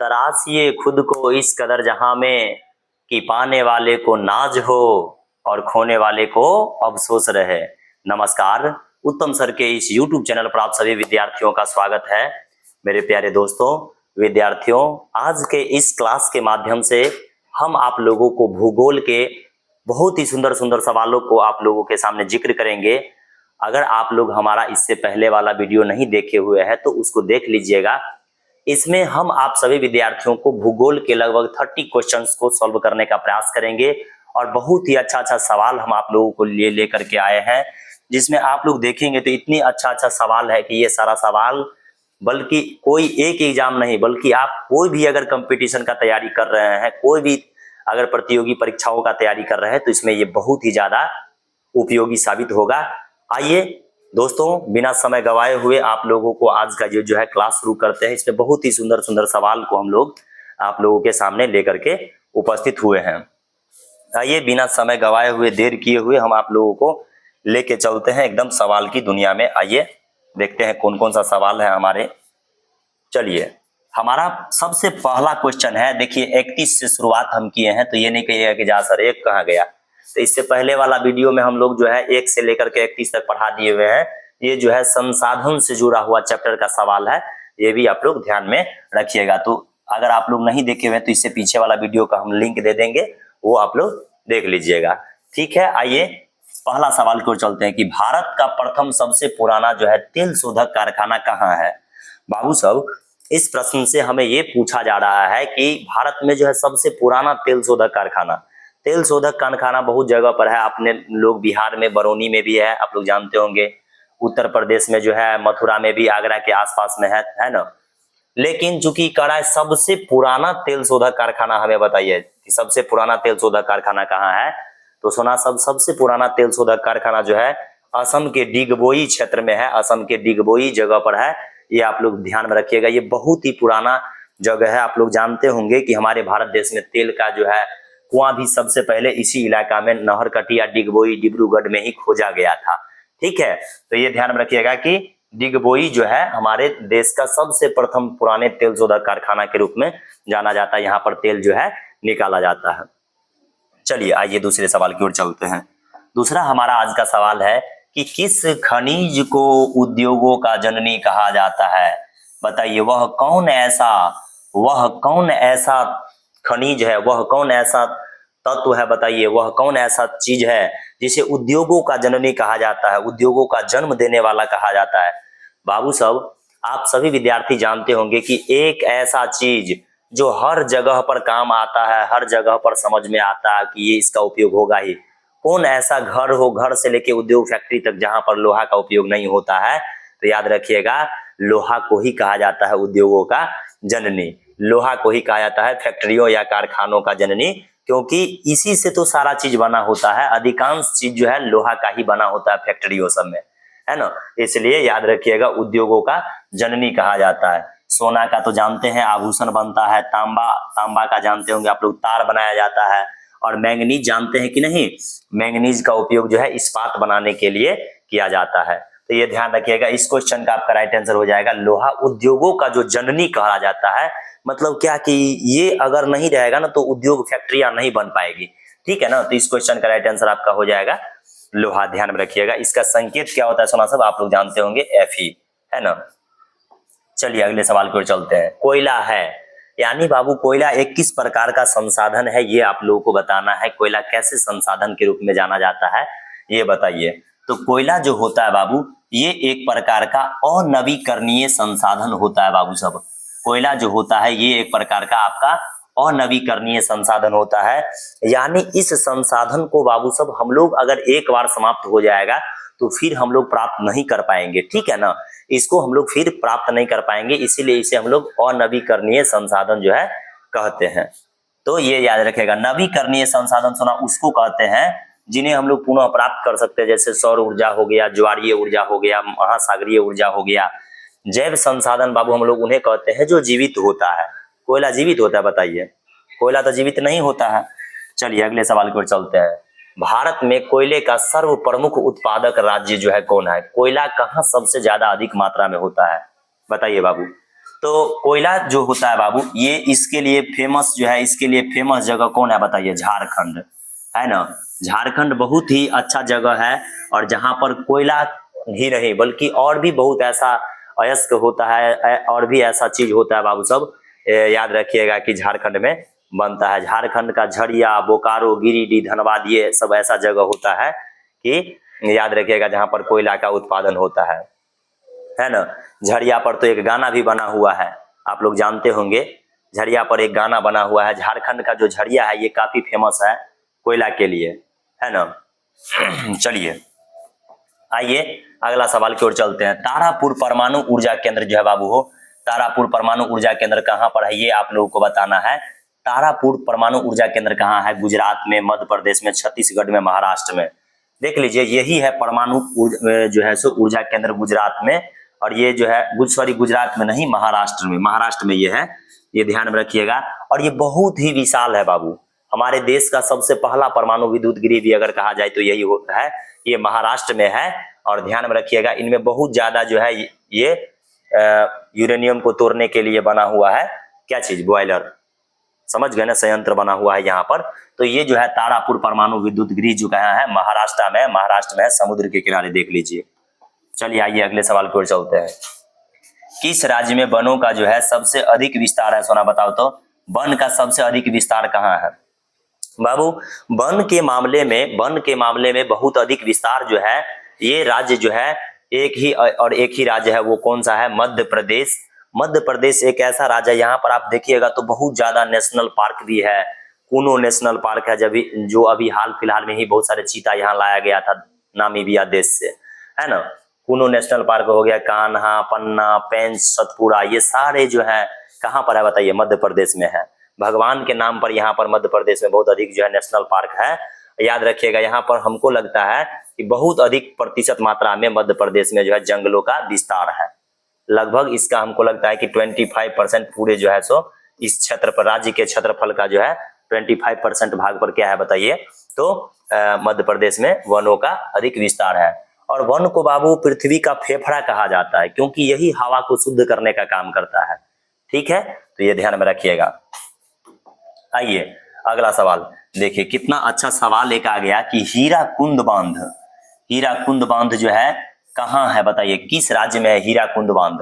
तराशिए खुद को इस कदर जहां में कि पाने वाले को नाज हो और खोने वाले को अफसोस रहे। नमस्कार, उत्तम सर के इस YouTube चैनल पर आप सभी विद्यार्थियों का स्वागत है। मेरे प्यारे दोस्तों विद्यार्थियों, आज के इस क्लास के माध्यम से हम आप लोगों को भूगोल के बहुत ही सुंदर सुंदर सवालों को आप लोगों के सामने जिक्र करेंगे। अगर आप लोग हमारा इससे पहले वाला वीडियो नहीं देखे हुए हैं तो उसको देख लीजिएगा। इसमें हम आप सभी विद्यार्थियों को भूगोल के लगभग 30 क्वेश्चंस को सॉल्व करने का प्रयास करेंगे और बहुत ही अच्छा सवाल हम आप लोगों को लेकर के आए हैं, जिसमें आप लोग देखेंगे तो इतनी अच्छा सवाल है कि ये सारा सवाल बल्कि कोई एक एग्जाम नहीं, बल्कि आप कोई भी अगर कंपटीशन का तैयारी कर रहे हैं, कोई भी अगर प्रतियोगी परीक्षाओं का तैयारी कर रहे हैं तो इसमें ये बहुत ही ज्यादा उपयोगी साबित होगा। आइए दोस्तों, बिना समय गवाए हुए आप लोगों को आज का जो है क्लास शुरू करते हैं। इसमें बहुत ही सुंदर सुंदर सवाल को हम लोग आप लोगों के सामने लेकर के उपस्थित हुए हैं। आइए बिना समय गवाए हुए, देर किए हुए हम आप लोगों को लेके चलते हैं एकदम सवाल की दुनिया में। आइए देखते हैं कौन कौन सा सवाल है हमारे। चलिए, हमारा सबसे पहला क्वेश्चन है, देखिए 31 से शुरुआत हम किए हैं, तो ये नहीं कहिएगा कि जा सर एक कहाँ गया। तो इससे पहले वाला वीडियो में हम लोग जो है 1 से लेकर के 31 तक पढ़ा दिए हुए हैं। ये जो है संसाधन से जुड़ा हुआ चैप्टर का सवाल है, ये भी आप लोग ध्यान में रखिएगा। तो अगर आप लोग नहीं देखे हुए तो इससे पीछे वाला वीडियो का हम लिंक दे देंगे, वो आप लोग देख लीजिएगा। ठीक है, आइए पहला सवाल को चलते हैं कि भारत का प्रथम सबसे पुराना जो है तेल शोधक कारखाना कहाँ है। बाबू साहब, इस प्रश्न से हमें ये पूछा जा रहा है कि भारत में जो है सबसे पुराना तेल शोधक कारखाना बहुत जगह पर है। अपने लोग बिहार में बरौनी में भी है, आप लोग जानते होंगे। उत्तर प्रदेश में जो है मथुरा में भी, आगरा के आसपास में है ना। लेकिन चूंकि कड़ा है सबसे पुराना तेल शोधक कारखाना, हमें बताइए कि सबसे पुराना तेल शोधक कारखाना कहाँ है। तो सुना सबसे पुराना तेल शोधक कारखाना जो है असम के डिगबोई क्षेत्र में है, असम के डिगबोई जगह पर है। ये आप लोग ध्यान में रखिएगा, ये बहुत ही पुराना जगह है। आप लोग जानते होंगे कि हमारे भारत देश में तेल का जो है कुआं भी सबसे पहले इसी इलाका में नहरकटिया, डिगबोई, डिब्रूगढ़ में ही खोजा गया था। ठीक है, तो ये ध्यान में रखिएगा कि डिगबोई जो है हमारे देश का सबसे प्रथम पुराने तेल शोधक कारखाना के रूप में जाना जाता है। यहाँ पर तेल जो है निकाला जाता है। चलिए आइए दूसरे सवाल की ओर चलते हैं। दूसरा हमारा आज का सवाल है कि किस खनिज को उद्योगों का जननी कहा जाता है। बताइए वह कौन ऐसा खनिज है, वह कौन ऐसा तत्व है, बताइए वह कौन ऐसा चीज है जिसे उद्योगों का जननी कहा जाता है, उद्योगों का जन्म देने वाला कहा जाता है। बाबू साहब, आप सभी विद्यार्थी जानते होंगे कि एक ऐसा चीज जो हर जगह पर काम आता है, हर जगह पर समझ में आता है कि ये इसका उपयोग होगा ही। कौन ऐसा घर हो, घर से लेके उद्योग फैक्ट्री तक, जहां पर लोहा का उपयोग नहीं होता है। तो याद रखिएगा, लोहा को ही कहा जाता है उद्योगों का जननी। लोहा को ही कहा जाता है फैक्ट्रियों या कारखानों का जननी, क्योंकि इसी से तो सारा चीज बना होता है। अधिकांश चीज जो है लोहा का ही बना होता है फैक्ट्रियों सब में, है ना। इसलिए याद रखिएगा उद्योगों का जननी कहा जाता है। सोना का तो जानते हैं आभूषण बनता है, तांबा का जानते होंगे आप लोग, तार बनाया जाता है। और मैंगनीज जानते हैं कि नहीं, मैंगनीज का उपयोग जो है इस्पात बनाने के लिए किया जाता है। तो ये ध्यान रखिएगा, इस क्वेश्चन का आपका राइट आंसर हो जाएगा लोहा उद्योगों का जो जननी कहा जाता है। मतलब क्या कि ये अगर नहीं रहेगा ना तो उद्योग फैक्ट्रियां नहीं बन पाएगी। ठीक है ना, तो इस क्वेश्चन का राइट आंसर आपका हो जाएगा लोहा। ध्यान में रखिएगा, इसका संकेत क्या होता है सोना सब आप लोग जानते होंगे, Fe, है ना। चलिए अगले सवाल की ओर चलते हैं। कोयला है, यानी बाबू कोयला एक किस प्रकार का संसाधन है, ये आप लोगों को बताना है। कोयला कैसे संसाधन के रूप में जाना जाता है ये बताइए। तो कोयला जो होता है बाबू, ये एक प्रकार का अनवीकरणीय संसाधन होता है। बाबू साहब, कोयला जो होता है ये एक प्रकार का आपका अनवीकरणीय संसाधन होता है। यानी इस संसाधन को बाबू साहब हम लोग अगर एक बार समाप्त हो जाएगा तो फिर हम लोग प्राप्त नहीं कर पाएंगे। ठीक है ना, इसको हम लोग फिर प्राप्त नहीं कर पाएंगे, इसीलिए इसे हम लोग अनवीकरणीय संसाधन जो है कहते हैं। तो ये याद रखेगा, नवीकरणीय संसाधन सुना उसको कहते हैं जिन्हें हम लोग पुनः प्राप्त कर सकते हैं, जैसे सौर ऊर्जा हो गया, ज्वारीय ऊर्जा हो गया, महासागरीय ऊर्जा हो गया। जैव संसाधन बाबू हम लोग उन्हें कहते हैं जो जीवित होता है। कोयला जीवित होता है, बताइए, कोयला तो जीवित नहीं होता है। चलिए अगले सवाल की ओर चलते हैं। भारत में कोयले का सर्व प्रमुख उत्पादक राज्य जो है कौन है। कोयला कहाँ सबसे ज्यादा अधिक मात्रा में होता है, बताइए बाबू। तो कोयला जो होता है बाबू, ये इसके लिए फेमस जो है, इसके लिए फेमस जगह कौन है बताइए? झारखंड है ना। झारखंड बहुत ही अच्छा जगह है, और जहां पर कोयला ही नहीं बल्कि और भी बहुत ऐसा अयस्क होता है, और भी ऐसा चीज होता है बाबू सब, याद रखिएगा कि झारखंड में बनता है। झारखंड का झरिया, बोकारो, गिरिडीह, धनबाद, ये सब ऐसा जगह होता है कि याद रखिएगा जहां पर कोयला का उत्पादन होता है ना। झरिया पर तो एक गाना भी बना हुआ है, आप लोग जानते होंगे। झरिया पर एक गाना बना हुआ है। झारखंड का जो झरिया है ये काफी फेमस है कोयला के लिए, है ना। चलिए आइए अगला सवाल की ओर चलते हैं। तारापुर परमाणु ऊर्जा केंद्र जो है बाबू हो, तारापुर परमाणु ऊर्जा केंद्र कहाँ पर है ये आप लोगों को बताना है। तारापुर परमाणु ऊर्जा केंद्र कहाँ है? गुजरात में, मध्य प्रदेश में, छत्तीसगढ़ में, महाराष्ट्र में। देख लीजिए यही है परमाणु जो है सो ऊर्जा केंद्र गुजरात में, और ये जो है गुजरात में नहीं, महाराष्ट्र में, महाराष्ट्र में ये है, ये ध्यान में रखिएगा। और ये बहुत ही विशाल है बाबू। हमारे देश का सबसे पहला परमाणु विद्युत गृह भी अगर कहा जाए तो यही होता है, ये महाराष्ट्र में है। और ध्यान में रखिएगा इनमें बहुत ज्यादा जो है ये यूरेनियम को तोड़ने के लिए बना हुआ है क्या चीज? बॉयलर, समझ गए ना, संयंत्र बना हुआ है यहाँ पर। तो ये जो है तारापुर परमाणु विद्युत गृह जो कहाँ है? महाराष्ट्र में है, समुद्र के किनारे, देख लीजिए। चलिए आइए अगले सवाल की ओर चलते हैं। किस राज्य में वनों का जो है सबसे अधिक विस्तार है? सोना बताओ तो, वन का सबसे अधिक विस्तार कहाँ है बाबू? वन के मामले में बहुत अधिक विस्तार जो है, ये राज्य जो है एक ही राज्य है। वो कौन सा है? मध्य प्रदेश। मध्य प्रदेश एक ऐसा राज्य है, यहाँ पर आप देखिएगा तो बहुत ज्यादा नेशनल पार्क भी है। कूनो नेशनल पार्क है, जो अभी हाल फिलहाल में ही बहुत सारे चीता यहाँ लाया गया था नामीबिया देश से, है ना। कूनो नेशनल पार्क हो गया, कान्हा, पन्ना, पेंच, सतपुड़ा, ये सारे जो है कहाँ पर है बताइए? मध्य प्रदेश में है। भगवान के नाम पर यहाँ पर मध्य प्रदेश में बहुत अधिक जो है नेशनल पार्क है। याद रखिएगा यहाँ पर हमको लगता है कि बहुत अधिक प्रतिशत मात्रा में मध्य प्रदेश में जो है जंगलों का विस्तार है। लगभग इसका हमको लगता है कि 25% पूरे जो है सो इस क्षेत्र पर, राज्य के क्षेत्रफल का जो है 25% भाग पर क्या है बताइए? तो मध्य प्रदेश में वनों का अधिक विस्तार है। और वन को बाबू पृथ्वी का फेफड़ा कहा जाता है, क्योंकि यही हवा को शुद्ध करने का काम करता है। ठीक है, तो ये ध्यान में रखिएगा। आइए अगला सवाल देखिए, कितना अच्छा सवाल एक आ गया कि हीराकुंड बांध जो है कहाँ है बताइए? किस राज्य में है हीराकुंड बांध?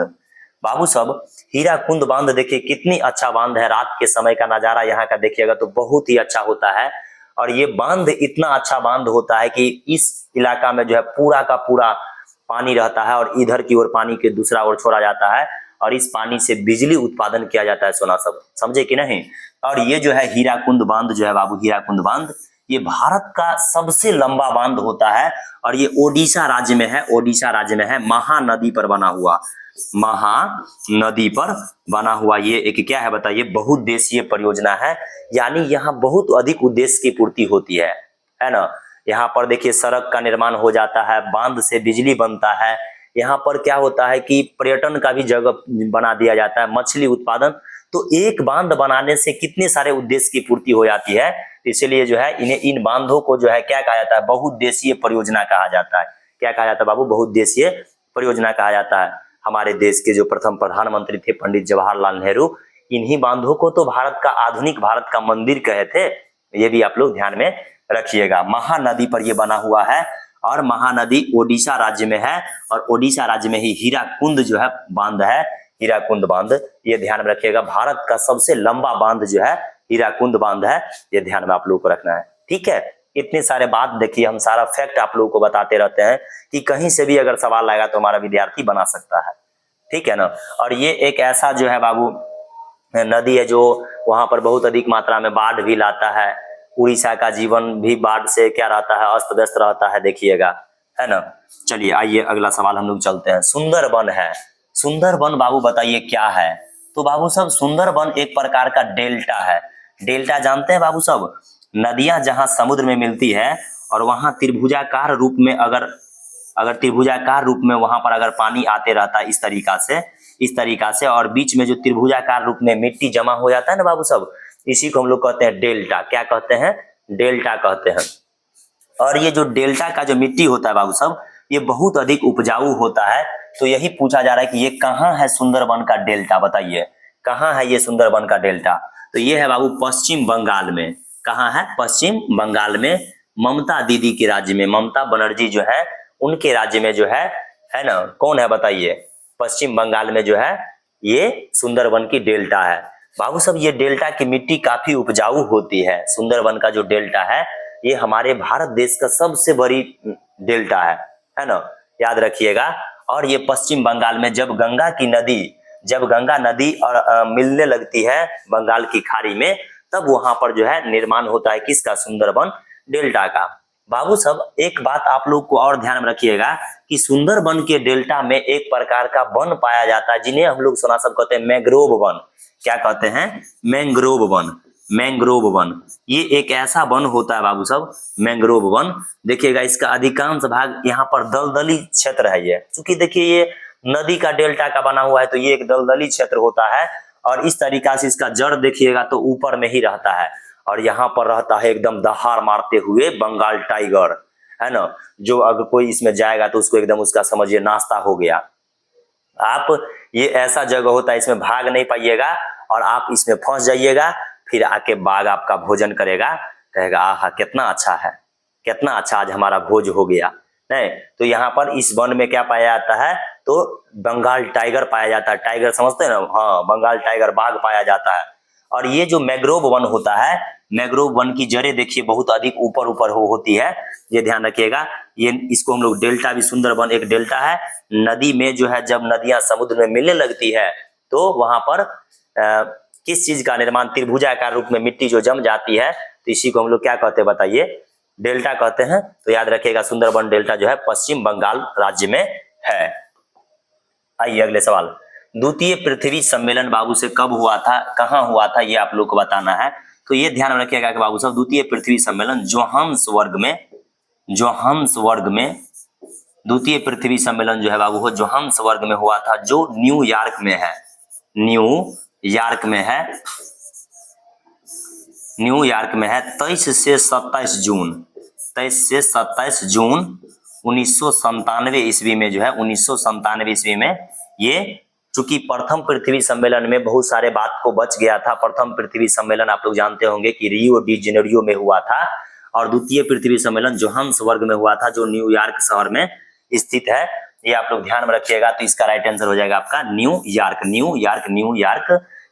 बाबू सब हीराकुंद बांध देखिए कितनी अच्छा बांध है। रात के समय का नजारा यहाँ का देखिएगा तो बहुत ही अच्छा होता है। और ये बांध इतना अच्छा बांध होता है कि इस इलाका में जो है पूरा का पूरा पानी रहता है, और इधर की ओर पानी के दूसरा ओर छोड़ा जाता है, और इस पानी से बिजली उत्पादन किया जाता है। सोना सब समझे कि नहीं? और ये जो है हीराकुंड बांध जो है बाबू, हीराकुंड बांध ये भारत का सबसे लंबा बांध होता है, और ये ओडिशा राज्य में है। ओडिशा राज्य में है, महानदी पर बना हुआ ये एक क्या है बताइए? बहुउद्देशीय परियोजना है। यानी यहाँ बहुत अधिक उद्देश्य की पूर्ति होती है ना। यहाँ पर देखिए सड़क का निर्माण हो जाता है, बांध से बिजली बनता है। यहाँ पर क्या होता है कि पर्यटन का भी जगह बना दिया जाता है, मछली उत्पादन। तो एक बांध बनाने से कितने सारे उद्देश्य की पूर्ति हो जाती है। इसलिए जो है इन बांधों को जो है क्या कहा जाता है? बहुउद्देशीय परियोजना कहा जाता है। क्या कहा जाता है बाबू? बहुउद्देशीय परियोजना कहा जाता है। हमारे देश के जो प्रथम प्रधानमंत्री थे पंडित जवाहरलाल नेहरू, इन्हीं बांधों को तो आधुनिक भारत का मंदिर कहे थे। ये भी आप लोग ध्यान में रखिएगा। महानदी पर ये बना हुआ है, और महानदी ओडिशा राज्य में है, और ओडिशा राज्य में ही हीराकुंड जो है बांध है, हीराकुंड बांध। ये ध्यान में रखिएगा, भारत का सबसे लंबा बांध जो है हीराकुंड बांध है। ये ध्यान में आप लोगों को रखना है। ठीक है, इतने सारे बात देखिए, हम सारा फैक्ट आप लोगों को बताते रहते हैं कि कहीं से भी अगर सवाल आएगा तो हमारा विद्यार्थी बना सकता है। ठीक है ना। और ये एक ऐसा जो है बाबू नदी है जो वहां पर बहुत अधिक मात्रा में बाढ़ भी लाता है। उड़ीसा का जीवन भी बाढ़ से क्या रहता है? अस्त व्यस्त रहता है, देखिएगा, है ना। चलिए आइए अगला सवाल हम लोग चलते हैं। सुंदरबन है, सुंदरबन बाबू बताइए क्या है? तो बाबू सब सुंदरबन एक प्रकार का डेल्टा है। डेल्टा जानते हैं बाबू सब? नदियां जहां समुद्र में मिलती है, और वहां त्रिभुजाकार रूप में अगर त्रिभुजाकार रूप में वहां पर अगर पानी आते रहता है इस तरीका से, और बीच में जो त्रिभुजाकार रूप में मिट्टी जमा हो जाता है ना बाबू सब, इसी को हम लोग कहते हैं डेल्टा। क्या कहते हैं? डेल्टा कहते हैं। और ये जो डेल्टा का जो मिट्टी होता है बाबू सब, ये बहुत अधिक उपजाऊ होता है। तो यही पूछा जा रहा है कि ये कहाँ है सुंदरबन का डेल्टा, बताइए कहाँ है ये सुंदरबन का डेल्टा। तो ये है बाबू पश्चिम बंगाल में। कहाँ है? पश्चिम बंगाल में, ममता दीदी के राज्य में, ममता बनर्जी जो है उनके राज्य में जो है ना, कौन है बताइए? पश्चिम बंगाल में जो है ये सुंदरबन की डेल्टा है। बाबू साहब ये डेल्टा की मिट्टी काफी उपजाऊ होती है। सुंदरबन का जो डेल्टा है ये हमारे भारत देश का सबसे बड़ी डेल्टा है ना, याद रखिएगा। और ये पश्चिम बंगाल में जब गंगा नदी और मिलने लगती है बंगाल की खाड़ी में, तब वहां पर जो है निर्माण होता है किसका? सुंदरबन डेल्टा का। बाबू साहब एक बात आप लोग को और ध्यान में रखिएगा कि सुंदरबन के डेल्टा में एक प्रकार का वन पाया जाता है जिन्हें हम लोग सुना सब कहते हैं मैंग्रोव वन। क्या कहते हैं? Mangrove one. मैंग्रोव वन ये एक ऐसा वन होता है बाबू साहब, मैंग्रोव वन। देखिएगा इसका अधिकांश भाग यहाँ पर दलदली क्षेत्र है ये, क्योंकि देखिए ये नदी का डेल्टा का बना हुआ है तो ये एक दलदली क्षेत्र होता है। और इस तरीका से इसका जड़ देखिएगा तो ऊपर में ही रहता है। और यहाँ पर रहता है एकदम दहाड़ मारते हुए बंगाल टाइगर, है ना, जो अगर कोई इसमें जाएगा तो उसको एकदम उसका समझिए नाश्ता हो गया। आप ये ऐसा जगह होता है इसमें भाग नहीं पाइएगा और आप इसमें फंस जाइएगा, फिर आके बाघ आपका भोजन करेगा, कहेगा आहा कितना अच्छा है, कितना अच्छा आज हमारा भोज हो गया। नहीं तो यहाँ पर इस वन में क्या पाया जाता है? तो बंगाल टाइगर पाया जाता है। टाइगर समझते हैं ना? हाँ, बंगाल टाइगर, बाघ पाया जाता है। और ये जो मैंग्रोव वन होता है, मैंग्रोव वन की जड़ें देखिए बहुत अधिक ऊपर ऊपर होती है, ये ध्यान रखिएगा। ये इसको हम लोग डेल्टा भी, सुंदरबन एक डेल्टा है। नदी में जो है जब नदियां समुद्र में मिलने लगती है तो वहां पर किस चीज का निर्माण? त्रिभुजाकार रूप में मिट्टी जो जम जाती है, तो इसी को हम लोग क्या कहते हैं बताइए? डेल्टा कहते हैं। तो याद रखिएगा सुंदरबन डेल्टा जो है पश्चिम बंगाल राज्य में है। आइए अगले सवाल। द्वितीय पृथ्वी सम्मेलन बाबू से कब हुआ था, कहाँ हुआ था, ये आप लोग को बताना है। तो ये ध्यान में रखिएगा कि बाबू साहब द्वितीय पृथ्वी सम्मेलन जोहान्सबर्ग में द्वितीय पृथ्वी सम्मेलन जो है बाबू वो जोहान्सबर्ग में हुआ था, जो न्यूयॉर्क में है। न्यूयॉर्क में है 23 से 27 जून 1997 ईस्वी में जो है 1997 ईस्वी में ये, चूंकि प्रथम पृथ्वी सम्मेलन में बहुत सारे बात को बच गया था। प्रथम पृथ्वी सम्मेलन आप लोग जानते होंगे कि रियो डी जेनेरियो में हुआ था, और द्वितीय पृथ्वी सम्मेलन जोहान्सबर्ग में हुआ था जो न्यूयॉर्क शहर में स्थित है। ये आप लोग ध्यान में रखिएगा। तो इसका राइट आंसर हो जाएगा आपका न्यूयॉर्क।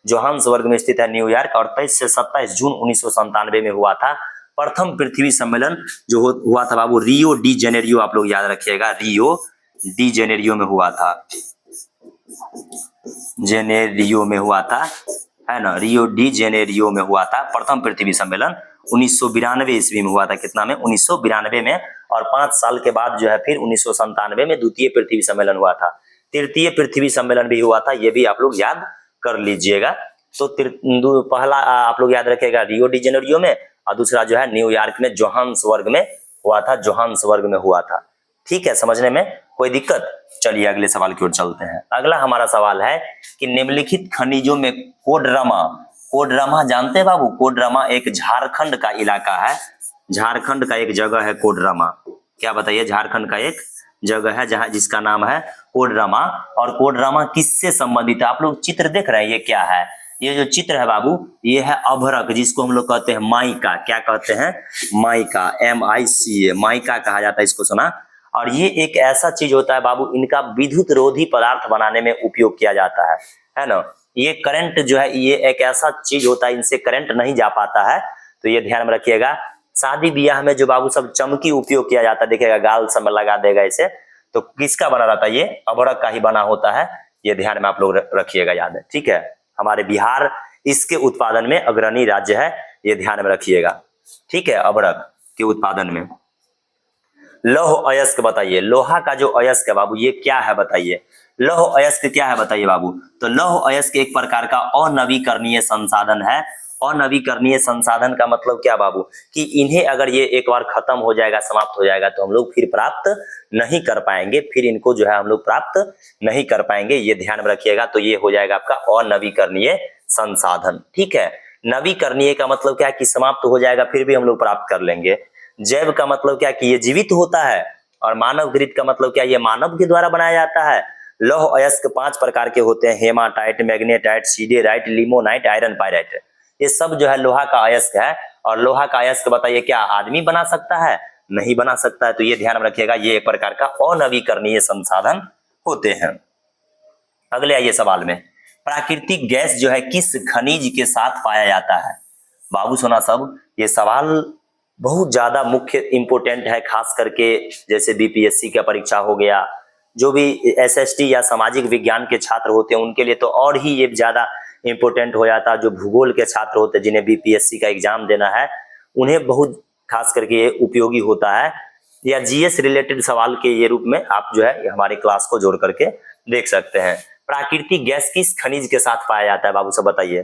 जोहान्सबर्ग में स्थित है न्यूयॉर्क। और 23 से 27 जून 1997 में हुआ था प्रथम पृथ्वी सम्मेलन जो हुआ था बाबू रियो डी जेनेरियो। आप लोग याद रखिएगा रियो डी जेनेरियो में हुआ था, है ना, रियो डी जेनेरियो में हुआ था प्रथम पृथ्वी सम्मेलन 1992 ईस्वी में हुआ था। कितना में? 1992 में। और 5 साल के बाद जो है फिर 1997 में द्वितीय पृथ्वी सम्मेलन हुआ था। तृतीय पृथ्वी सम्मेलन भी हुआ था, ये भी आप लोग याद कर लीजिएगा। तो पहला आप लोग याद रखिएगा रियो डी जेनेरियो में, और दूसरा जो है न्यूयॉर्क में जोहान्सबर्ग में हुआ था। ठीक है, समझने में कोई दिक्कत? चलिए अगले सवाल की ओर चलते हैं। अगला हमारा सवाल है कि निम्नलिखित खनिजों में कोडरमा जानते हैं बाबू? कोडरमा एक झारखंड का इलाका है, झारखंड का एक जगह है कोडरमा। क्या बताइए? झारखंड का एक जगह है जहां जिसका नाम है कोडरमा। और कोडरमा किससे संबंधित है? आप लोग चित्र देख रहे हैं, ये क्या है? ये जो चित्र है बाबू ये है अभ्रक, जिसको हम लोग कहते हैं माइका। क्या कहते हैं? माइका, MICA, माइका कहा जाता है इसको, सुना? और ये एक ऐसा चीज होता है बाबू, इनका विद्युत रोधी पदार्थ बनाने में उपयोग किया जाता है ना। ये करंट जो है ये एक ऐसा चीज होता है, इनसे करंट नहीं जा पाता है। तो ये ध्यान में रखिएगा। शादी ब्याह में जो बाबू सब चमकी उपयोग किया जाता है, देखिएगा गाल सब में लगा देगा इसे, तो किसका बना रहता है? ये अभ्रक का ही बना होता है। ये ध्यान में आप लोग रखिएगा, याद है। ठीक है, हमारे बिहार इसके उत्पादन में अग्रणी राज्य है, ये ध्यान में रखिएगा। ठीक है, अभ्रक के उत्पादन में। लौह अयस्क बताइए, लोहा का जो अयस्क है बाबू ये क्या है बताइए? लौह अयस्क क्या है बताइए बाबू? तो लौह अयस्क एक प्रकार का अनवीकरणीय संसाधन है। अनवीकरणीय संसाधन का मतलब क्या बाबू? कि इन्हें अगर ये एक बार खत्म हो जाएगा, समाप्त हो जाएगा, तो हम लोग फिर प्राप्त नहीं कर पाएंगे, फिर इनको जो है हम लोग प्राप्त नहीं कर पाएंगे। ये ध्यान में रखिएगा। तो ये हो जाएगा आपका अनवीकरणीय संसाधन। ठीक है, नवीकरणीय का मतलब क्या? कि समाप्त हो जाएगा फिर भी हम लोग प्राप्त कर लेंगे। जैव का मतलब क्या? कि ये जीवित होता है, और मानव घृत का मतलब क्या, ये मानव के द्वारा बनाया जाता है। लौह अयस्क 5 प्रकार के होते हैं, haematite, magnetite, siderite, limonite, iron pyrite. ये सब जो है लोहा का अयस्क है। और लोहा का अयस्क बताइए क्या आदमी बना सकता है? नहीं बना सकता है। तो ये ध्यान में रखिएगा, ये एक प्रकार का अनवीकरणीय संसाधन होते हैं। अगले आइए सवाल में, प्राकृतिक गैस जो है किस खनिज के साथ पाया जाता है? बाबू सोना सब, ये सवाल बहुत ज्यादा मुख्य इंपोर्टेंट है, खास करके जैसे बीपीएससी का परीक्षा हो गया, जो भी एसएसटी या सामाजिक विज्ञान के छात्र होते हैं उनके लिए तो और ही ये ज्यादा इंपोर्टेंट हो जाता है। जो भूगोल के छात्र होते हैं जिन्हें बीपीएससी का एग्जाम देना है उन्हें बहुत खास करके ये उपयोगी होता है, या जीएस रिलेटेड सवाल के ये रूप में आप जो है हमारे क्लास को जोड़ करके देख सकते हैं। प्राकृतिक गैस किस खनिज के साथ पाया जाता है बाबू सब बताइए?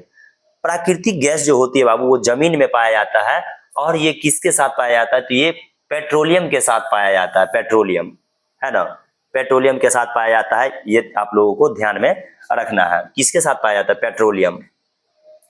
प्राकृतिक गैस जो होती है बाबू वो जमीन में पाया जाता है। और ये किसके साथ पाया जाता है? तो ये पेट्रोलियम के साथ पाया जाता है। पेट्रोलियम है ना, पेट्रोलियम के साथ पाया जाता है। ये आप लोगों को ध्यान में रखना है, किसके साथ पाया जाता है? पेट्रोलियम।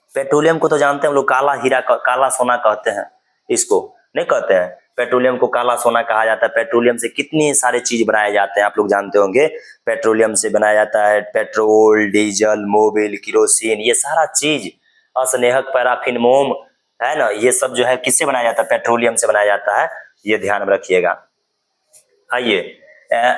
पेट्रोलियम को तो जानते हैं हम लोग, काला हीरा, काला सोना कहते हैं इसको, नहीं कहते हैं? पेट्रोलियम को काला सोना कहा जाता है। पेट्रोलियम से कितनी सारे चीज बनाए जाते हैं आप लोग जानते होंगे। पेट्रोलियम से बनाया जाता है पेट्रोल, डीजल, मोबिल, केरोसिन, ये सारा चीज, असनेहक, पैराफिन, मोम, है ना, ये सब जो है किससे बनाया जाता है? पेट्रोलियम से बनाया जाता है। ये ध्यान में रखिएगा। आइए,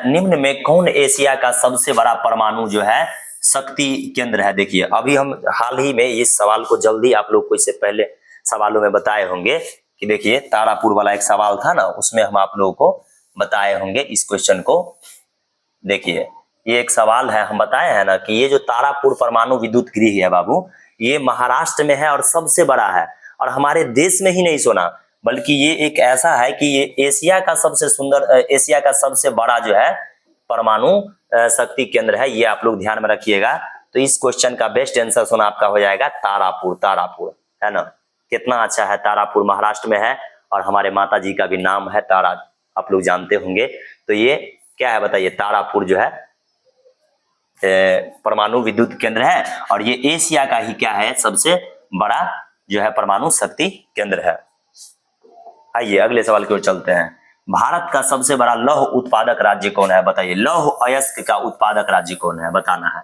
निम्न में कौन एशिया का सबसे बड़ा परमाणु जो है शक्ति केंद्र है? देखिए अभी हम हाल ही में इस सवाल को जल्दी आप लोग को इससे पहले सवालों में बताए होंगे कि देखिए तारापुर वाला एक सवाल था ना, उसमें हम आप लोगों को बताए होंगे इस क्वेश्चन को। देखिए ये एक सवाल है, हम बताए हैं ना कि ये जो तारापुर परमाणु विद्युत गृह है बाबू, ये महाराष्ट्र में है और सबसे बड़ा है। और हमारे देश में ही नहीं सुना, बल्कि ये एक ऐसा है कि ये एशिया का सबसे सुंदर, एशिया का सबसे बड़ा जो है परमाणु शक्ति केंद्र है। ये आप लोग ध्यान में रखिएगा। तो इस क्वेश्चन का बेस्ट आंसर सुना आपका हो जाएगा तारापुर। तारापुर है ना, कितना अच्छा है, तारापुर महाराष्ट्र में है और हमारे माता जी का भी नाम है तारा, आप लोग जानते होंगे। तो ये क्या है बताइए? तारापुर जो है परमाणु विद्युत केंद्र है और ये एशिया का ही क्या है, सबसे बड़ा जो है परमाणु शक्ति केंद्र है। आइए अगले सवाल की ओर चलते हैं। भारत का सबसे बड़ा लौह उत्पादक राज्य कौन है? बताइए, लौह अयस्क का उत्पादक राज्य कौन है, बताना है।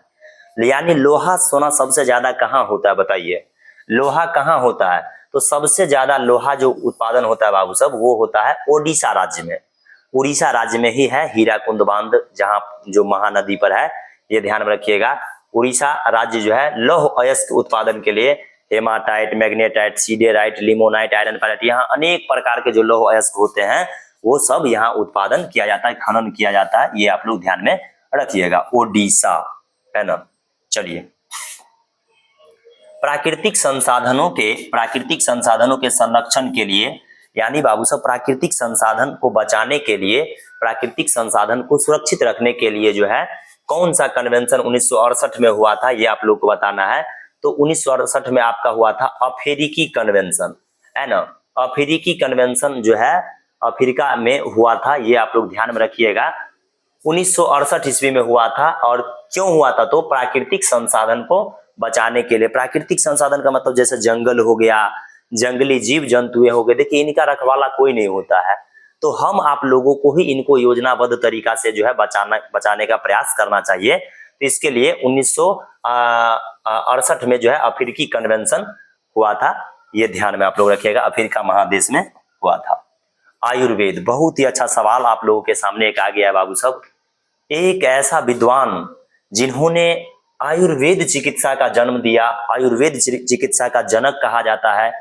यानी लोहा सोना सबसे ज्यादा कहाँ होता है बताइए? लोहा कहाँ होता है? तो सबसे ज्यादा लोहा जो उत्पादन होता है बाबू सब, वो होता है ओडिशा राज्य में। उड़ीसा राज्य में ही है हीराकुंड बांध, जहां जो महानदी पर है, ये ध्यान में रखिएगा। उड़ीसा राज्य जो है लौह अयस्क उत्पादन के लिए haematite, magnetite, siderite, limonite, iron pyrite, यहाँ अनेक प्रकार के जो लौह अयस्क होते हैं वो सब यहाँ उत्पादन किया जाता है, खनन किया जाता है। ये आप लोग ध्यान में रखिएगा, ओडिशा है ना। चलिए, प्राकृतिक संसाधनों के संरक्षण के लिए, यानी बाबू साहब प्राकृतिक संसाधन को बचाने के लिए, प्राकृतिक संसाधन को सुरक्षित रखने के लिए जो है कौन सा कन्वेंशन 1968 में हुआ था, ये आप लोग को बताना है। तो 1968 में आपका हुआ था अफ्रीकी कन्वेंशन, है ना। अफ्रीकी कन्वेंशन जो है अफ्रीका में हुआ था, ये आप लोग ध्यान में रखिएगा। 1968 ईस्वी में हुआ था। और क्यों हुआ था? तो प्राकृतिक संसाधन को बचाने के लिए। प्राकृतिक संसाधन का मतलब जैसे जंगल हो गया, जंगली जीव जंतु हो गए, देखिए इनका रखवाला कोई नहीं होता है, तो हम आप लोगों को ही इनको योजनाबद्ध तरीका से जो है बचाने का प्रयास करना चाहिए। तो इसके लिए 1968 में जो है अफ्रीकी कन्वेंशन हुआ था, ये ध्यान में आप लोग रखिएगा, अफ्रीका महादेश में हुआ था। आयुर्वेद, बहुत ही अच्छा सवाल आप लोगों के सामने एक आ गया है बाबू साहब। एक ऐसा विद्वान जिन्होंने आयुर्वेद चिकित्सा का जन्म दिया, आयुर्वेद चिकित्सा का जनक कहा जाता है,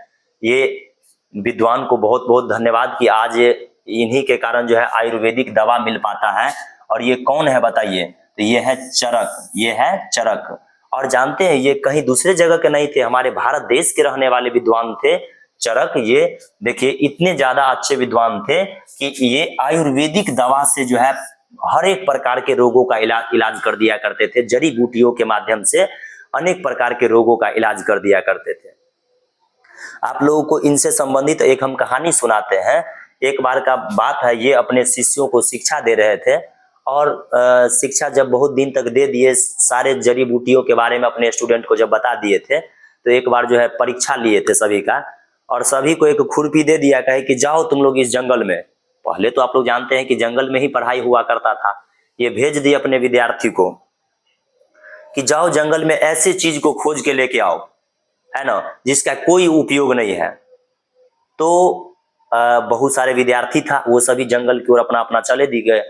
ये विद्वान को बहुत बहुत धन्यवाद कि आज इन्हीं के कारण जो है आयुर्वेदिक दवा मिल पाता है। और ये कौन है बताइए? तो ये है चरक, ये है चरक। और जानते हैं ये कहीं दूसरे जगह के नहीं थे, हमारे भारत देश के रहने वाले विद्वान थे चरक। ये देखिए इतने ज्यादा अच्छे विद्वान थे कि ये आयुर्वेदिक दवा से जो है हर एक प्रकार के रोगों का इलाज कर दिया करते थे। जड़ी बूटियों के माध्यम से अनेक प्रकार के रोगों का इलाज कर दिया करते थे। आप लोगों को इनसे संबंधित एक हम कहानी सुनाते हैं। एक बार का बात है, ये अपने शिष्यों को शिक्षा दे रहे थे और शिक्षा जब बहुत दिन तक दे दिए, सारे जड़ी बूटियों के बारे में अपने स्टूडेंट को जब बता दिए थे, तो एक बार जो है परीक्षा लिए थे सभी का, और सभी को एक खुरपी दे दिया, कहे कि जाओ तुम लोग इस जंगल में, पहले तो आप लोग जानते हैं कि जंगल में ही पढ़ाई हुआ करता था। ये भेज दिए अपने विद्यार्थी को कि जाओ जंगल में ऐसे चीज को खोज के लेके आओ, है ना, जिसका कोई उपयोग नहीं है। तो बहुत सारे विद्यार्थी था, वो सभी जंगल की ओर अपना अपना चले दी गए।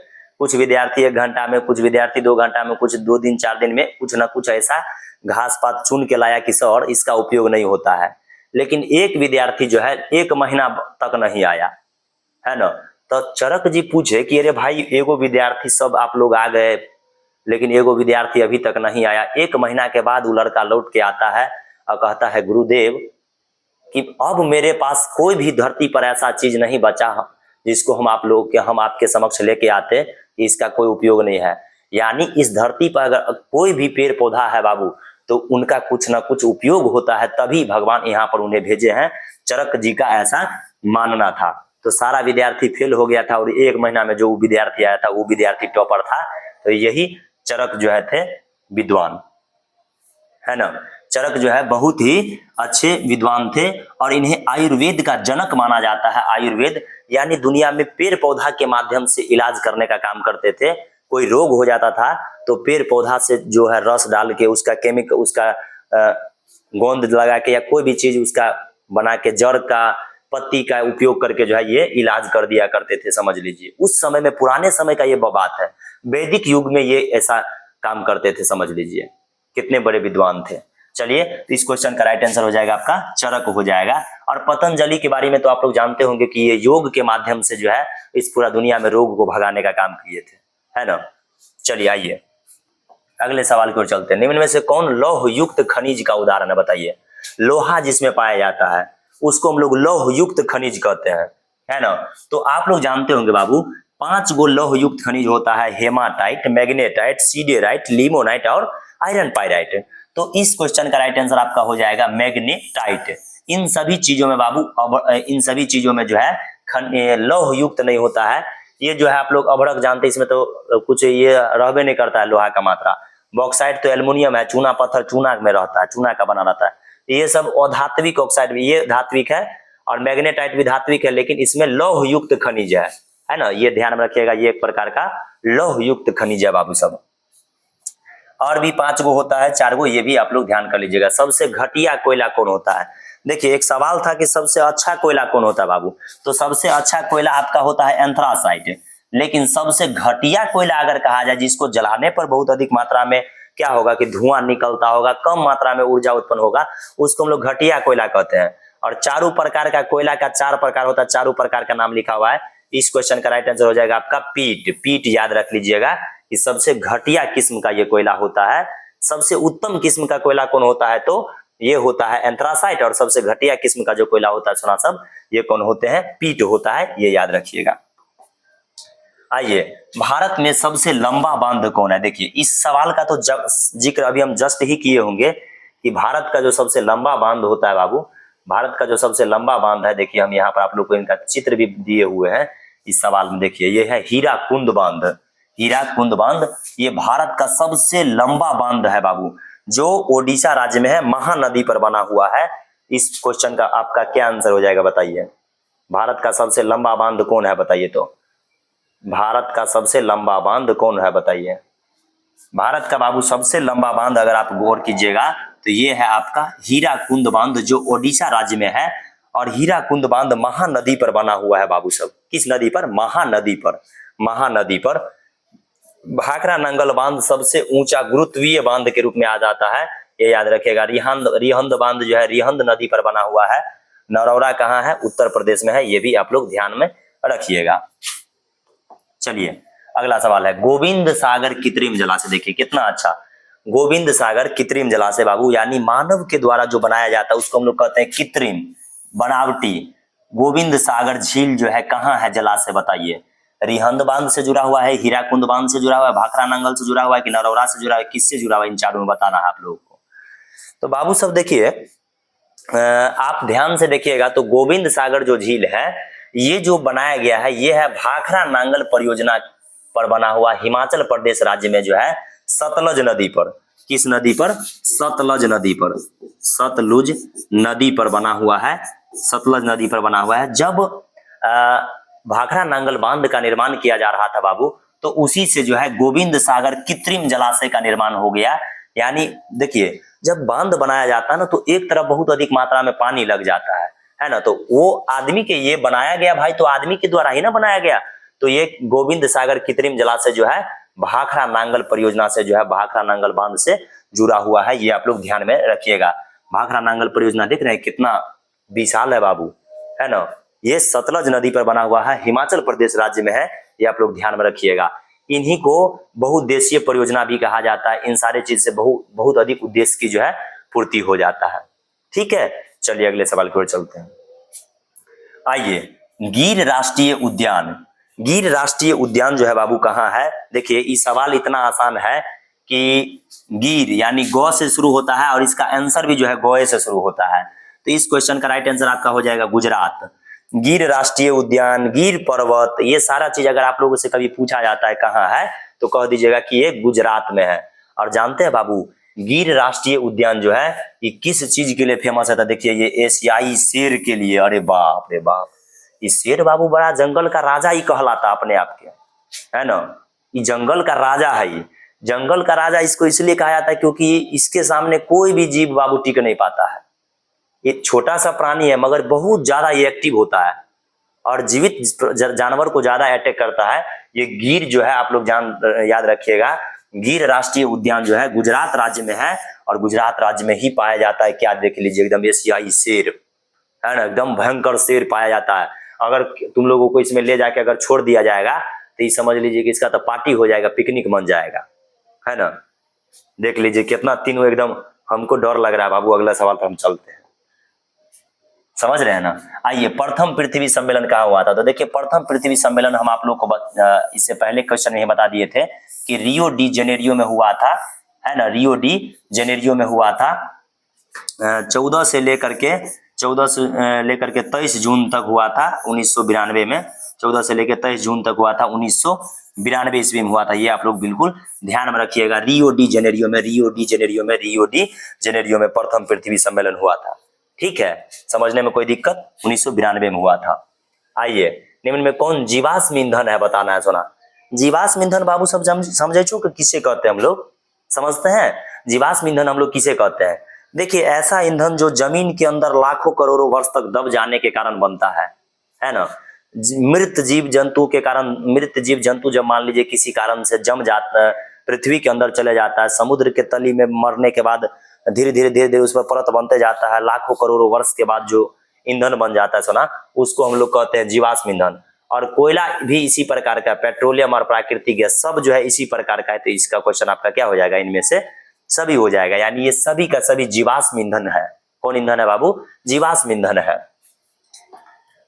कुछ विद्यार्थी 1 घंटा में, कुछ विद्यार्थी 2 घंटा में, कुछ 2 दिन 4 दिन में कुछ ना कुछ ऐसा घास पात चुन के लाया कि सर इसका उपयोग नहीं होता है। लेकिन एक विद्यार्थी जो है 1 महीना तक नहीं आया, है ना। तो चरक जी पूछे कि अरे भाई एगो विद्यार्थी, सब आप लोग आ गए लेकिन एगो विद्यार्थी अभी तक नहीं आया। 1 महीना के बाद वो लड़का लौट के आता है और कहता है गुरुदेव कि अब मेरे पास कोई भी धरती पर ऐसा चीज नहीं बचा जिसको हम आपके समक्ष लेके आते कि इसका कोई उपयोग नहीं है। यानी इस धरती पर अगर कोई भी पेड़ पौधा है बाबू, तो उनका कुछ ना कुछ उपयोग होता है, तभी भगवान यहाँ पर उन्हें भेजे हैं। चरक जी का ऐसा मानना था। तो सारा विद्यार्थी फेल हो गया था और 1 महीना में जो विद्यार्थी आया था वो विद्यार्थी टॉपर था। तो यही चरक जो है थे विद्वान, है ना। चरक जो है बहुत ही अच्छे विद्वान थे और इन्हें आयुर्वेद का जनक माना जाता है। आयुर्वेद यानी दुनिया में पेड़ पौधा के माध्यम से इलाज करने का काम करते थे। कोई रोग हो जाता था तो पेड़ पौधा से जो है रस डाल के उसका केमिकल, उसका गोंद लगा के या कोई भी चीज उसका बना के, जड़ का पत्ती का उपयोग करके जो है ये इलाज कर दिया करते थे, समझ लीजिए। उस समय में, पुराने समय का ये बात है, वैदिक युग में ये ऐसा काम करते थे, समझ लीजिए। कितने बड़े विद्वान थे। चलिए, तो इस क्वेश्चन का राइट आंसर हो जाएगा आपका चरक हो जाएगा। और पतंजलि के बारे में तो आप लोग जानते होंगे कि ये योग के माध्यम से जो है इस पूरा दुनिया में रोग को भगाने का काम किए थे, है ना। चलिए आइए अगले सवाल की ओर चलते हैं। निम्न में से कौन लौह युक्त खनिज का उदाहरण है, बताइए। लोहा जिसमें पाया जाता है उसको हम लोग लौह युक्त खनिज कहते हैं, है ना। तो आप लोग जानते होंगे बाबू 5 गो लौह युक्त खनिज होता है, हेमाटाइट, मैग्नेटाइट, सीडेराइट, लिमोनाइट और आयरन पाइराइट। तो इस क्वेश्चन का राइट आंसर आपका हो जाएगा मैग्नेटाइट। इन सभी चीजों में बाबू, इन सभी चीजों में जो है लौह युक्त नहीं होता है। ये जो है आप लोग अभड़क जानते हैं, इसमें तो कुछ ये रहबे नहीं करता है लोहा का मात्रा। बॉक्साइट तो एल्युमिनियम है, चूना पत्थर चूना में रहता है, चूना का बना रहता है। ये सब अधात्विक ऑक्साइड भी, ये धात्विक है और मैग्नेटाइट भी धात्विक है, लेकिन इसमें लौह युक्त खनिज है ना। ये ध्यान में रखिएगा, ये एक प्रकार का लौह युक्त खनिज है बाबू सब। और भी 5 गो होता है, 4 गो, ये भी आप लोग ध्यान कर लीजिएगा। सबसे घटिया कोयला कौन होता है? देखिए एक सवाल था कि सबसे अच्छा कोयला कौन होता है बाबू, तो सबसे अच्छा कोयला आपका होता है एंथ्रासाइट। लेकिन सबसे घटिया कोयला अगर कहा जाए, जिसको जलाने पर बहुत अधिक मात्रा में क्या होगा कि धुआं निकलता होगा, कम मात्रा में ऊर्जा उत्पन्न होगा, उसको हम लोग घटिया कोयला कहते हैं। और चारों प्रकार का कोयला का 4 प्रकार होता है, चारों प्रकार का नाम लिखा हुआ है। इस क्वेश्चन का राइट आंसर हो जाएगा आपका पीट। पीट याद रख लीजिएगा कि सबसे घटिया किस्म का ये कोयला होता है। सबसे उत्तम किस्म का कोयला कौन होता है, तो ये होता है एंथ्रासाइट। और सबसे घटिया किस्म का जो कोयला होता है सुना सब, ये कौन होते हैं? पीट होता है, ये याद रखिएगा। आइए, भारत में सबसे लंबा बांध कौन है? देखिए इस सवाल का तो जिक्र अभी हम जस्ट ही किए होंगे कि भारत का जो सबसे लंबा बांध होता है बाबू, भारत का जो सबसे लंबा बांध है, देखिए हम यहाँ पर आप लोग को इनका चित्र भी दिए हुए हैं इस सवाल में। देखिए ये है हीराकुंड बांध। हीराकुंड बांध ये भारत का सबसे लंबा बांध है बाबू, जो ओडिशा राज्य में है, महानदी पर बना हुआ है। इस क्वेश्चन का आपका क्या आंसर हो जाएगा, बताइए। भारत का सबसे लंबा बांध कौन है, बताइए। तो भारत का सबसे लंबा बांध कौन है, बताइए। भारत का बाबू सबसे लंबा बांध अगर आप गौर कीजिएगा तो ये है आपका हीराकुंड बांध, जो ओडिशा राज्य में है। और हीराकुंड बांध महानदी पर बना हुआ है बाबू सब। किस नदी पर? महानदी पर। महानदी पर। भाखड़ा नंगल बांध सबसे ऊंचा गुरुत्वीय बांध के रूप में आ जाता है, ये याद रखिएगा। रिहंद बांध जो है रिहंद नदी पर बना हुआ है। नरौरा कहाँ है? उत्तर प्रदेश में है, ये भी आप लोग ध्यान में रखिएगा। चलिए अगला सवाल है, गोविंद सागर कृत्रिम जलाशय। देखिए कितना अच्छा, गोविंद सागर कृत्रिम जलाशय बाबू, यानी मानव के द्वारा जो बनाया जाता है उसको हम लोग कहते हैं कृत्रिम, बनावटी। गोविंद सागर झील जो है कहाँ है जलाशय, बताइए। रिहंद बांध से जुड़ा हुआ है, हीराकुंड बांध से जुड़ा हुआ है, भाखड़ा नंगल से जुड़ा हुआ है कि नरौरा से जुड़ा हुआ है, किससे जुड़ा हुआ है? इन चारों में बताना है आप लोगों को। तो बाबू सब देखिए, आप ध्यान से देखिएगा तो गोविंद सागर जो झील है, ये जो बनाया गया है, ये है भाखड़ा नांगल परियोजना पर बना हुआ, हिमाचल प्रदेश राज्य में जो है सतलज नदी पर। किस नदी पर? सतलज नदी पर। सतलुज नदी पर बना हुआ है, सतलज नदी पर बना हुआ है। जब भाखड़ा नांगल बांध का निर्माण किया जा रहा था बाबू, तो उसी से जो है गोविंद सागर कृत्रिम जलाशय का निर्माण हो गया। यानी देखिए, जब बांध बनाया जाता है ना तो एक तरफ बहुत अधिक मात्रा में पानी लग जाता है ना, तो वो आदमी के ये बनाया गया भाई, तो आदमी के द्वारा ही ना बनाया गया। तो ये गोविंद सागर कृत्रिम जलाशय जो है भाखड़ा नांगल परियोजना से जो है भाखड़ा नांगल बांध से जुड़ा हुआ है, ये आप लोग ध्यान में रखिएगा। भाखड़ा नांगल परियोजना देख रहे हैं कितना विशाल है बाबू, है ना। ये सतलज नदी पर बना हुआ है, हिमाचल प्रदेश राज्य में है, ये आप लोग ध्यान में रखिएगा। इन्हीं को बहुउद्देशीय परियोजना भी कहा जाता है। इन सारे चीज से बहुत अधिक उद्देश्य की जो है पूर्ति हो जाता है। ठीक है, चलिए अगले सवाल की ओर चलते हैं। आइए, गिर राष्ट्रीय उद्यान। गिर राष्ट्रीय उद्यान जो है बाबू कहाँ है? देखिए, ये सवाल इतना आसान है कि गिर यानी गौ से शुरू होता है और इसका आंसर भी जो है गौए से शुरू होता है। तो इस क्वेश्चन का राइट आंसर आपका हो जाएगा गुजरात। गिर राष्ट्रीय उद्यान, गिर पर्वत, ये सारा चीज अगर आप लोगों से कभी पूछा जाता है कहाँ है, तो कह दीजिएगा कि ये गुजरात में है। और जानते हैं बाबू, गिर राष्ट्रीय उद्यान जो है ये किस चीज के लिए फेमस है? तो देखिए, ये एशियाई शेर के लिए। अरे बाप रे बाप, ये शेर बाबू बड़ा जंगल का राजा ही कहलाता अपने आप के, है ना। ये जंगल का राजा है। ये जंगल का राजा इसको इसलिए कहा जाता है क्योंकि इसके सामने कोई भी जीव बाबू टिक नहीं पाता है। ये छोटा सा प्राणी है मगर बहुत ज्यादा ये एक्टिव होता है और जीवित जानवर को ज्यादा अटैक करता है। ये गिर जो है आप लोग याद रखिएगा, गिर राष्ट्रीय उद्यान जो है गुजरात राज्य में है और गुजरात राज्य में ही पाया जाता है। क्या देख लीजिए, एकदम एशियाई शेर, है ना, एकदम भयंकर शेर पाया जाता है। अगर तुम लोगों को इसमें ले जाके अगर छोड़ दिया जाएगा तो ये समझ लीजिए कि इसका तो पार्टी हो जाएगा, पिकनिक बन जाएगा, है ना। देख लीजिए कितना तीनों एकदम, हमको डर लग रहा है बाबू। अगला सवाल पर हम चलते हैं, समझ रहे हैं ना। आइए, प्रथम पृथ्वी सम्मेलन कहाँ हुआ था? तो देखिए, प्रथम पृथ्वी सम्मेलन हम आप लोग को इससे पहले क्वेश्चन में बता दिए थे कि रियो डी जेनेरियो में हुआ था, है ना। रियो डी जेनेरियो में हुआ था 14 से लेकर के 23 जून तक हुआ था 1992 में। 14 से लेकर 23 जून तक हुआ था 1992 ईस्वी में हुआ था। ये आप लोग बिल्कुल ध्यान में रखिएगा। रियो डी जेनेरियो में प्रथम पृथ्वी सम्मेलन हुआ था। ठीक है, समझने में कोई दिक्कत? 1992 में हुआ था। आइए, निम्न में कौन जीवाश्म ईंधन है बताना है। सुना, जीवाश्म ईंधन बाबू सब समझे छो कि किसे कहते हैं? हम लोग समझते हैं जीवाश्म ईंधन हम लोग किसे कहते हैं। देखिए, ऐसा ईंधन जो जमीन के अंदर लाखों करोड़ों वर्ष तक दब जाने के कारण बनता है ना। मृत जीव जंतु जब मान लीजिए किसी कारण से जम जाता है, पृथ्वी के अंदर चले जाता है, समुद्र के तली में मरने के बाद धीरे धीरे उस पर परत बनते जाता है, लाखों करोड़ों वर्ष के बाद जो ईंधन बन जाता है सुना, उसको हम लोग कहते हैं जीवाश्म ईंधन। और कोयला भी इसी प्रकार का, पेट्रोलियम और प्राकृतिक गैस सब जो है इसी प्रकार का है। तो इसका क्वेश्चन आपका क्या हो जाएगा? इनमें से सभी हो जाएगा, यानी ये सभी का सभी जीवाश्म ईंधन है। कौन ईंधन है बाबू? जीवाश्म ईंधन है।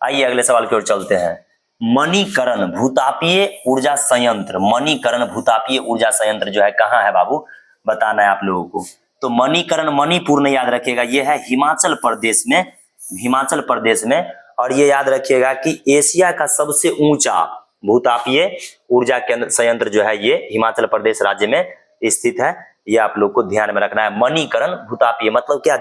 आइए अगले सवाल की ओर चलते हैं। मणिकरण भूतापीय ऊर्जा संयंत्र, मणिकरण भूतापीय ऊर्जा संयंत्र जो है कहाँ है बाबू? बताना है आप लोगों को। तो मणिकरण मणिपुर ने याद रखिएगा, ये है हिमाचल प्रदेश में। और ये याद रखिएगा कि एशिया का सबसे ऊंचा भूतापीय ऊर्जा संयंत्र जो है ये हिमाचल प्रदेश राज्य में स्थित है। ये आप लोग को ध्यान में रखना है। मणिकरण भूतापीय मतलब क्या?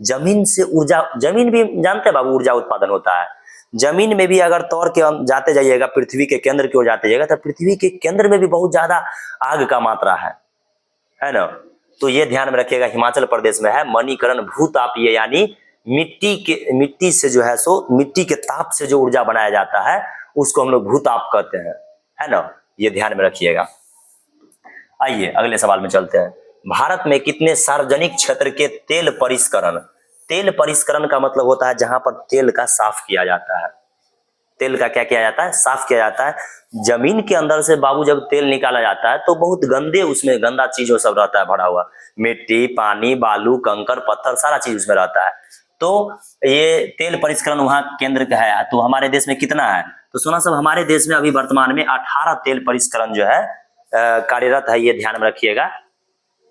जमीन से ऊर्जा, जमीन भी जानते हैं बाबू ऊर्जा उत्पादन होता है। जमीन में भी अगर तौर के जाते जाइएगा, पृथ्वी के केंद्र की ओर जाते जाइएगा तो पृथ्वी के केंद्र में भी बहुत ज्यादा आग का मात्रा है ना। तो ये ध्यान में रखिएगा, हिमाचल प्रदेश में है मणिकरण भूतापीय, यानी मिट्टी से जो है सो मिट्टी के ताप से जो ऊर्जा बनाया जाता है उसको हम लोग भूताप कहते हैं, है ना। ये ध्यान में रखिएगा। आइए अगले सवाल में चलते हैं। भारत में कितने सार्वजनिक क्षेत्र के तेल परिष्करण का मतलब होता है जहां पर तेल का साफ किया जाता है। तेल का क्या किया जाता है? साफ किया जाता है। जमीन के अंदर से बाबू जब तेल निकाला जाता है तो बहुत उसमें गंदा चीजों सब रहता है भरा हुआ, मिट्टी, पानी, बालू, कंकर, पत्थर, सारा चीज उसमें रहता है। तो ये तेल परिष्करण वहां केंद्र का है। तो हमारे देश में कितना है? तो सुना सब, हमारे देश में अभी वर्तमान में 18 तेल परिष्करण जो है कार्यरत है। ये ध्यान में रखिएगा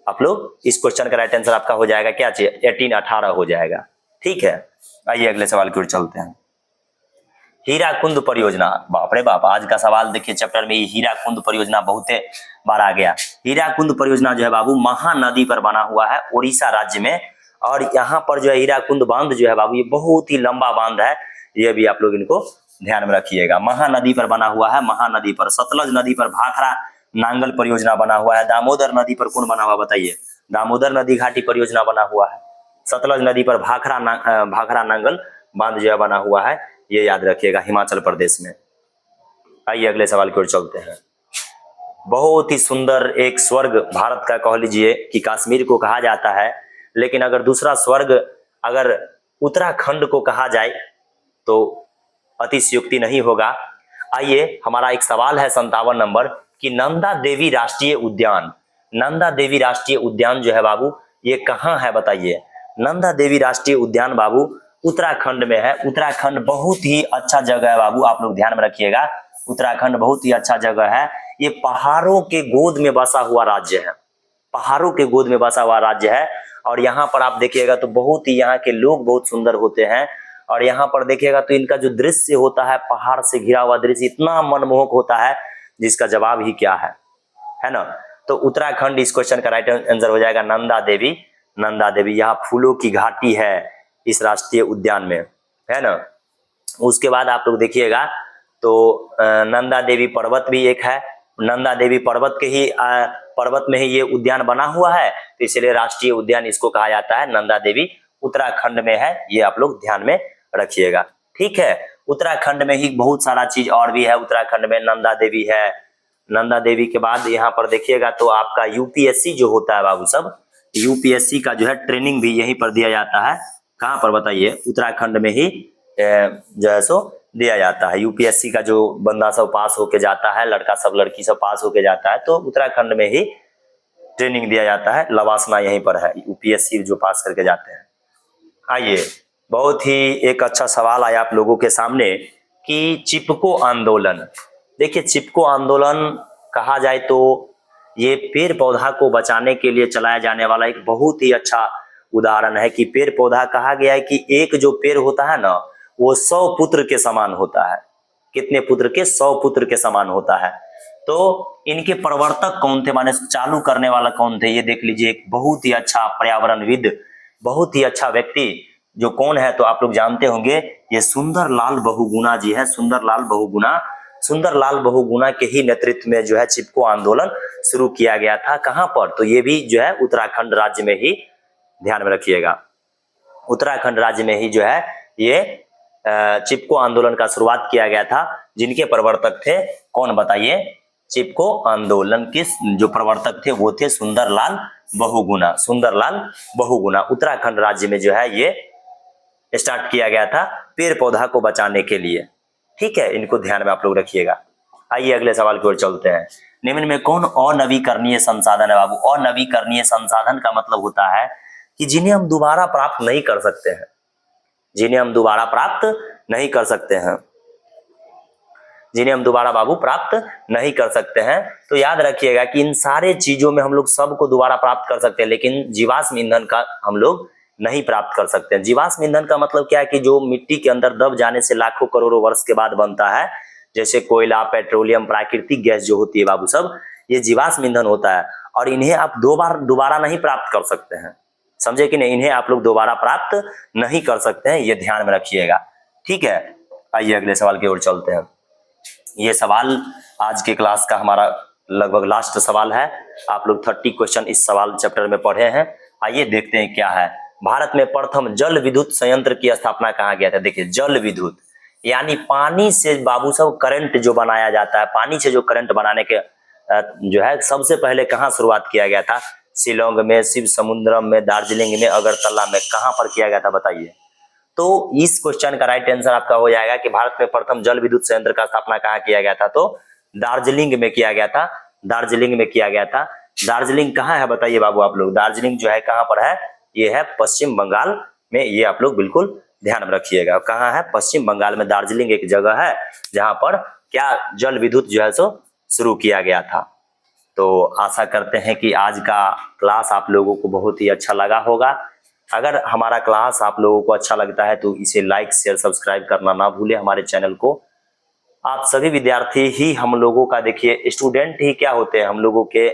आप लोग। इस क्वेश्चन का राइट आंसर आपका हो जाएगा क्या? 18 हो जाएगा। ठीक है, आइए अगले सवाल की ओर चलते हैं। हीराकुंड परियोजना, बाप रे बाप, आज का सवाल देखिए चैप्टर में हीराकुंड परियोजना बहुत बार आ गया। हीराकुंद परियोजना जो है बाबू महानदी पर बना हुआ है उड़ीसा राज्य में। और यहाँ पर जो है हीराकुंड बांध जो है बाबू ये बहुत ही लंबा बांध है। ये भी आप लोग इनको ध्यान में रखिएगा। महानदी पर बना हुआ है, महानदी पर। सतलज नदी पर भाखड़ा नांगल परियोजना बना हुआ है। दामोदर नदी पर कौन बना हुआ बताइए? दामोदर नदी घाटी परियोजना बना हुआ है। सतलज नदी पर भाखड़ा नांगल बांध जो है बना हुआ है, ये याद रखिएगा, हिमाचल प्रदेश में। आइए अगले सवाल की ओर चलते हैं। बहुत ही सुंदर एक स्वर्ग भारत का कह लीजिए कि कश्मीर को कहा जाता है, लेकिन अगर दूसरा स्वर्ग अगर उत्तराखंड को कहा जाए तो अतिशयोक्ति नहीं होगा। आइए, हमारा एक सवाल है 57 नंबर कि नंदा देवी राष्ट्रीय उद्यान, नंदा देवी राष्ट्रीय उद्यान जो है बाबू ये कहाँ है बताइए? नंदा देवी राष्ट्रीय उद्यान बाबू उत्तराखंड में है। उत्तराखंड बहुत ही अच्छा जगह है बाबू, आप लोग ध्यान में रखिएगा। उत्तराखंड बहुत ही अच्छा जगह है। ये पहाड़ों के गोद में बसा हुआ राज्य है, पहाड़ों के गोद में बसा हुआ राज्य है। और यहाँ पर आप देखिएगा तो बहुत ही यहाँ के लोग बहुत सुंदर होते हैं। और यहाँ पर देखिएगा तो इनका जो दृश्य होता है, पहाड़ से घिरा हुआ दृश्य इतना मनमोहक होता है जिसका जवाब ही क्या है ना? तो उत्तराखंड इस क्वेश्चन का राइट आंसर हो जाएगा नंदा देवी। नंदा देवी, यहाँ फूलों की घाटी है इस राष्ट्रीय उद्यान में, है ना? उसके बाद आप लोग देखिएगा तो नंदा देवी पर्वत भी एक है। नंदा देवी पर्वत के ही पर्वत में ही ये उद्यान बना हुआ है, तो इसलिए राष्ट्रीय उद्यान इसको कहा जाता है। नंदा देवी उत्तराखंड में है, ये आप लोग ध्यान में रखिएगा। ठीक है, उत्तराखंड में ही बहुत सारा चीज और भी है। उत्तराखंड में नंदा देवी है। नंदा देवी के बाद यहाँ पर देखिएगा तो आपका यूपीएससी जो होता है बाबू सब, यूपीएससी का जो है ट्रेनिंग भी यहीं पर दिया जाता है। कहाँ पर बताइए? उत्तराखंड में ही जो है सो दिया जाता है। यूपीएससी का जो बंदा सब पास होके जाता है, लड़का सब लड़की सब पास होके जाता है, तो उत्तराखंड में ही ट्रेनिंग दिया जाता है। लवासना यहीं पर है, यूपीएससी जो पास करके जाते हैं। आइए, बहुत ही एक अच्छा सवाल आया आप लोगों के सामने कि चिपको आंदोलन। देखिए, चिपको आंदोलन कहा जाए तो ये पेड़ पौधा को बचाने के लिए चलाया जाने वाला एक बहुत ही अच्छा उदाहरण है कि पेड़ पौधा कहा गया है कि एक जो पेड़ होता है ना, वो 100 पुत्र के समान होता है। कितने पुत्र के? 100 पुत्र के समान होता है। तो इनके प्रवर्तक कौन थे, माने चालू करने वाला कौन थे? ये देख लीजिए, एक बहुत ही अच्छा पर्यावरणविद, बहुत ही अच्छा व्यक्ति जो कौन है तो आप लोग जानते होंगे, ये सुंदरलाल बहुगुणा जी है। सुंदरलाल बहुगुणा, सुंदरलाल बहुगुणा के ही नेतृत्व में जो है चिपको आंदोलन शुरू किया गया था। कहां पर? तो ये भी जो है उत्तराखंड राज्य में ही, ध्यान में रखिएगा, उत्तराखंड राज्य में ही जो है ये चिपको आंदोलन का शुरुआत किया गया था। जिनके प्रवर्तक थे कौन बताइए? चिपको आंदोलन के जो प्रवर्तक थे वो थे सुंदरलाल बहुगुणा। सुंदरलाल बहुगुणा उत्तराखंड राज्य में जो है ये स्टार्ट किया गया था पेड़ पौधा को बचाने के लिए। ठीक है, इनको ध्यान में आप लोग रखिएगा। आइए अगले सवाल की ओर चलते हैं। निम्न में कौन अनवीकरणीय संसाधन है बाबू? अनवीकरणीय संसाधन का मतलब होता है कि जिन्हें हम दोबारा प्राप्त नहीं कर सकते हैं, जिन्हें हम दोबारा प्राप्त नहीं कर सकते हैं, जिन्हें हम दोबारा बाबू प्राप्त नहीं कर सकते हैं। तो याद रखिएगा कि इन सारे चीजों में हम लोग सबको दोबारा प्राप्त कर सकते हैं, लेकिन जीवाश्म ईंधन का हम लोग नहीं प्राप्त कर सकते हैं। जीवाश्म ईंधन का मतलब क्या है कि जो मिट्टी के अंदर दब जाने से लाखों करोड़ों वर्ष के बाद बनता है, जैसे कोयला, पेट्रोलियम, प्राकृतिक गैस जो होती है बाबू सब, ये जीवाश्म ईंधन होता है। और इन्हें आप दोबारा नहीं प्राप्त कर सकते हैं, समझे कि नहीं? इन्हें आप लोग दोबारा प्राप्त नहीं कर सकते हैं, ये ध्यान में रखिएगा। ठीक है, आइए अगले सवाल की ओर चलते हैं। ये सवाल आज के क्लास का हमारा लगभग लास्ट सवाल है। आप लोग 30 क्वेश्चन इस सवाल चैप्टर में पढ़े हैं। आइए देखते हैं क्या है। भारत में प्रथम जल विद्युत संयंत्र की स्थापना कहाँ गया था? देखिए, जल विद्युत यानी पानी से बाबू सब करंट जो बनाया जाता है, पानी से जो करंट बनाने के जो है सबसे पहले कहाँ शुरुआत किया गया था? शिलोंग में, शिव समुद्रम में, दार्जिलिंग में, अगरतला में, कहां पर किया गया था बताइए? तो इस क्वेश्चन का राइट आंसर आपका हो जाएगा कि भारत में प्रथम जल विद्युत संयंत्र का स्थापना कहां किया गया था? तो दार्जिलिंग में किया गया था। दार्जिलिंग में किया गया था। दार्जिलिंग कहाँ है बताइए बाबू आप लोग? दार्जिलिंग जो है कहां पर है? ये है पश्चिम बंगाल में। ये आप लोग बिल्कुल ध्यान में रखिएगा। कहाँ है? पश्चिम बंगाल में दार्जिलिंग एक जगह है जहां पर क्या जल विद्युत जो है सो शुरू किया गया था। तो आशा करते हैं कि आज का क्लास आप लोगों को बहुत ही अच्छा लगा होगा। अगर हमारा क्लास आप लोगों को अच्छा लगता है तो इसे लाइक, शेयर, सब्सक्राइब करना ना भूलें हमारे चैनल को। आप सभी विद्यार्थी ही हम लोगों का, देखिए स्टूडेंट ही क्या होते हैं, हम लोगों के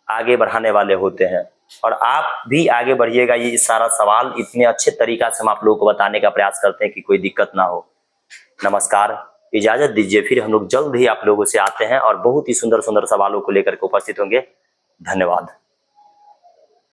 आगे बढ़ाने वाले होते हैं। और आप भी आगे बढ़िएगा। ये सारा सवाल इतने अच्छे तरीका से हम आप लोगों को बताने का प्रयास करते हैं कि कोई दिक्कत ना हो। नमस्कार, इजाजत दीजिए, फिर हम लोग जल्द ही आप लोगों से आते हैं और बहुत ही सुंदर सुंदर सवालों को लेकर के उपस्थित होंगे। धन्यवाद।